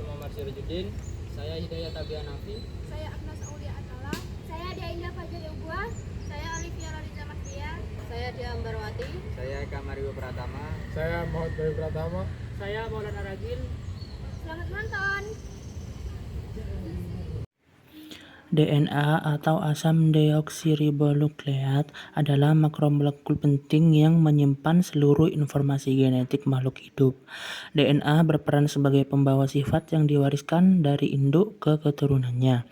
Muhammad Sirojudin. Saya Hidayat Tabian Nafi. Saya Agnes Aulia Atala. Saya Dainda Fajar Yogua. Saya Olivia Loriza Mastia. Saya Dia Ambarwati. Saya Eka Mario Pratama. Saya Muhammad Bayu Pratama. Saya Maulana Ragil. Selamat menonton. DNA atau asam deoksiribonukleat adalah makromolekul penting yang menyimpan seluruh informasi genetik makhluk hidup. DNA berperan sebagai pembawa sifat yang diwariskan dari induk ke keturunannya,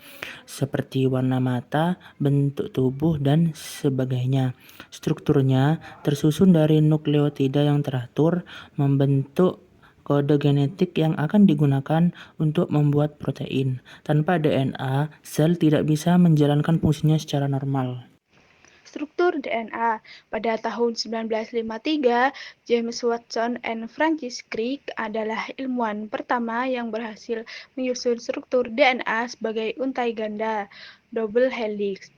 seperti warna mata, bentuk tubuh, dan sebagainya. Strukturnya tersusun dari nukleotida yang teratur, membentuk kode genetik yang akan digunakan untuk membuat protein. Tanpa DNA, sel tidak bisa menjalankan fungsinya secara normal. Struktur DNA. Pada tahun 1953, James Watson and Francis Crick adalah ilmuwan pertama yang berhasil menyusun struktur DNA sebagai untai ganda, double helix.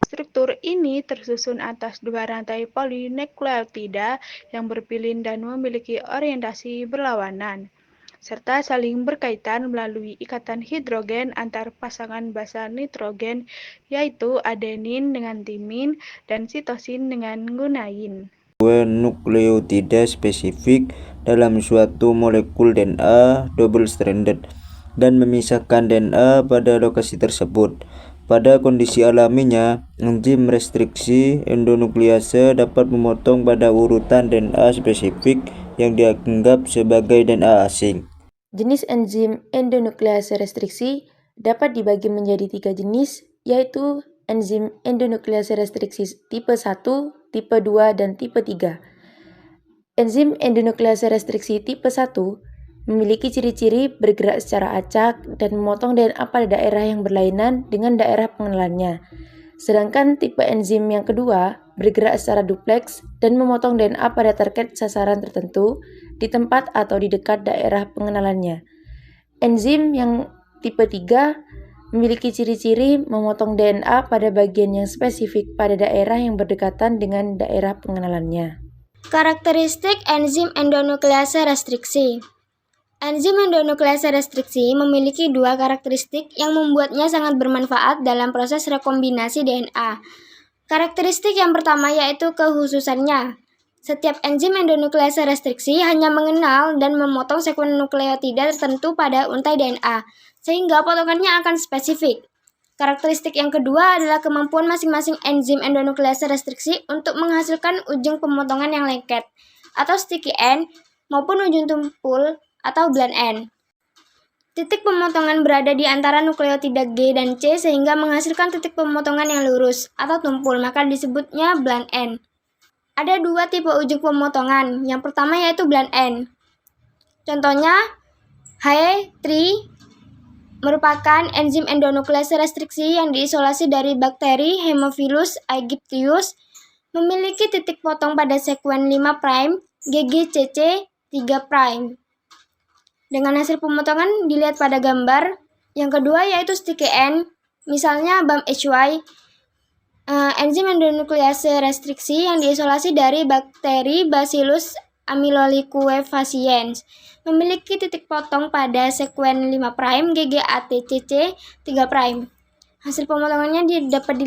Struktur ini tersusun atas dua rantai polinukleotida yang berpilin dan memiliki orientasi berlawanan, serta saling berkaitan melalui ikatan hidrogen antar pasangan basa nitrogen, yaitu adenin dengan timin dan sitosin dengan guanin. Dua nukleotida spesifik dalam suatu molekul DNA double stranded dan memisahkan DNA pada lokasi tersebut. Pada kondisi alaminya, enzim restriksi endonuklease dapat memotong pada urutan DNA spesifik yang dianggap sebagai DNA asing. Jenis enzim endonuklease restriksi dapat dibagi menjadi 3 jenis, yaitu enzim endonuklease restriksi tipe 1, tipe 2, dan tipe 3. Enzim endonuklease restriksi tipe 1 memiliki ciri-ciri bergerak secara acak dan memotong DNA pada daerah yang berlainan dengan daerah pengenalannya. Sedangkan tipe enzim yang kedua bergerak secara dupleks dan memotong DNA pada target sasaran tertentu di tempat atau di dekat daerah pengenalannya. Enzim yang tipe 3 memiliki ciri-ciri memotong DNA pada bagian yang spesifik pada daerah yang berdekatan dengan daerah pengenalannya. Karakteristik enzim endonuklease restriksi. Enzim endonuklease restriksi memiliki dua karakteristik yang membuatnya sangat bermanfaat dalam proses rekombinasi DNA. Karakteristik yang pertama yaitu kekhususannya. Setiap enzim endonuklease restriksi hanya mengenal dan memotong sekuen nukleotida tertentu pada untai DNA, sehingga potongannya akan spesifik. Karakteristik yang kedua adalah kemampuan masing-masing enzim endonuklease restriksi untuk menghasilkan ujung pemotongan yang lengket, atau sticky end, maupun ujung tumpul, atau blunt end. Titik pemotongan berada di antara nukleotida G dan C sehingga menghasilkan titik pemotongan yang lurus atau tumpul, maka disebutnya blunt end. Ada dua tipe ujung pemotongan. Yang pertama yaitu blunt end. Contohnya He3 merupakan enzim endonuklease restriksi yang diisolasi dari bakteri Haemophilus aegyptius, memiliki titik potong pada sekuen 5' GGCC 3'. Dengan hasil pemotongan dilihat pada gambar. Yang kedua yaitu sticky end, misalnya BAM-HY, enzim endonuklease restriksi yang diisolasi dari bakteri Bacillus amyloliquefaciens, memiliki titik potong pada sekuen 5' GGATCC 3'. Hasil pemotongannya dapat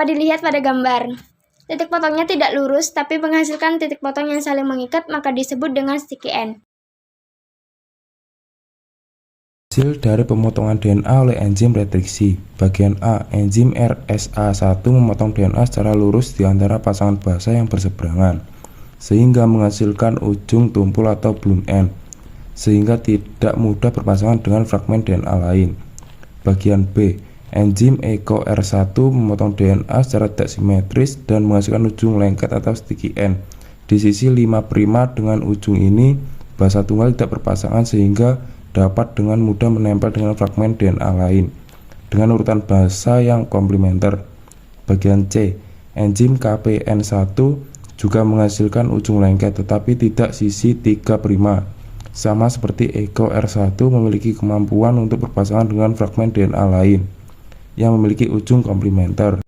dilihat pada gambar. Titik potongnya tidak lurus tapi menghasilkan titik potong yang saling mengikat, maka disebut dengan sticky end. Hasil dari pemotongan DNA oleh enzim restriksi. Bagian A, enzim RSA1 memotong DNA secara lurus di antara pasangan basa yang berseberangan, sehingga menghasilkan ujung tumpul atau blunt end, sehingga tidak mudah berpasangan dengan fragmen DNA lain. Bagian B, enzim EcoR1 memotong DNA secara tidak simetris dan menghasilkan ujung lengket atau sticky end. Di sisi 5' dengan ujung ini, basa tunggal tidak berpasangan sehingga dapat dengan mudah menempel dengan fragmen DNA lain dengan urutan basa yang komplementer. Bagian C, enzim KPN1 juga menghasilkan ujung lengket tetapi tidak sisi 3'. Sama seperti EcoR1 memiliki kemampuan untuk berpasangan dengan fragmen DNA lain yang memiliki ujung komplementer.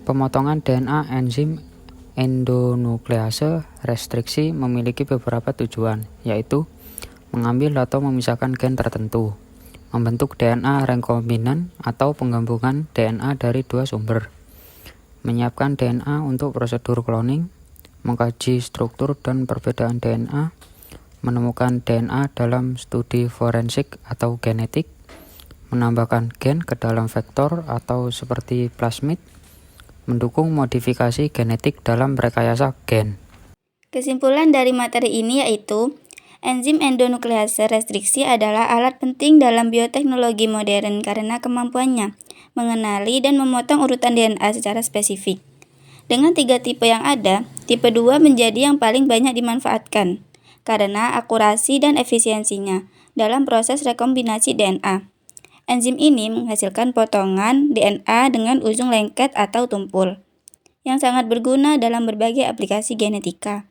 Pemotongan DNA enzim endonuklease restriksi memiliki beberapa tujuan, yaitu mengambil atau memisahkan gen tertentu, membentuk DNA rekombinan atau penggabungan DNA dari dua sumber, menyiapkan DNA untuk prosedur cloning, mengkaji struktur dan perbedaan DNA, menemukan DNA dalam studi forensik atau genetik, menambahkan gen ke dalam vektor atau seperti plasmid, mendukung modifikasi genetik dalam rekayasa gen. Kesimpulan dari materi ini yaitu, enzim endonuklease restriksi adalah alat penting dalam bioteknologi modern karena kemampuannya mengenali dan memotong urutan DNA secara spesifik. Dengan 3 tipe yang ada, tipe 2 menjadi yang paling banyak dimanfaatkan karena akurasi dan efisiensinya dalam proses rekombinasi DNA. Enzim ini menghasilkan potongan DNA dengan ujung lengket atau tumpul, yang sangat berguna dalam berbagai aplikasi genetika.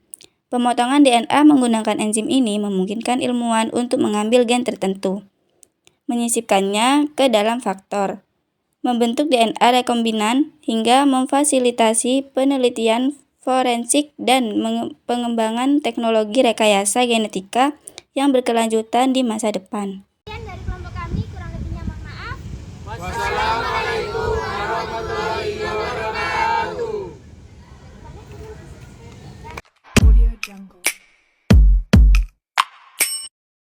Pemotongan DNA menggunakan enzim ini memungkinkan ilmuwan untuk mengambil gen tertentu, menyisipkannya ke dalam faktor, membentuk DNA rekombinan, hingga memfasilitasi penelitian forensik dan pengembangan teknologi rekayasa genetika yang berkelanjutan di masa depan.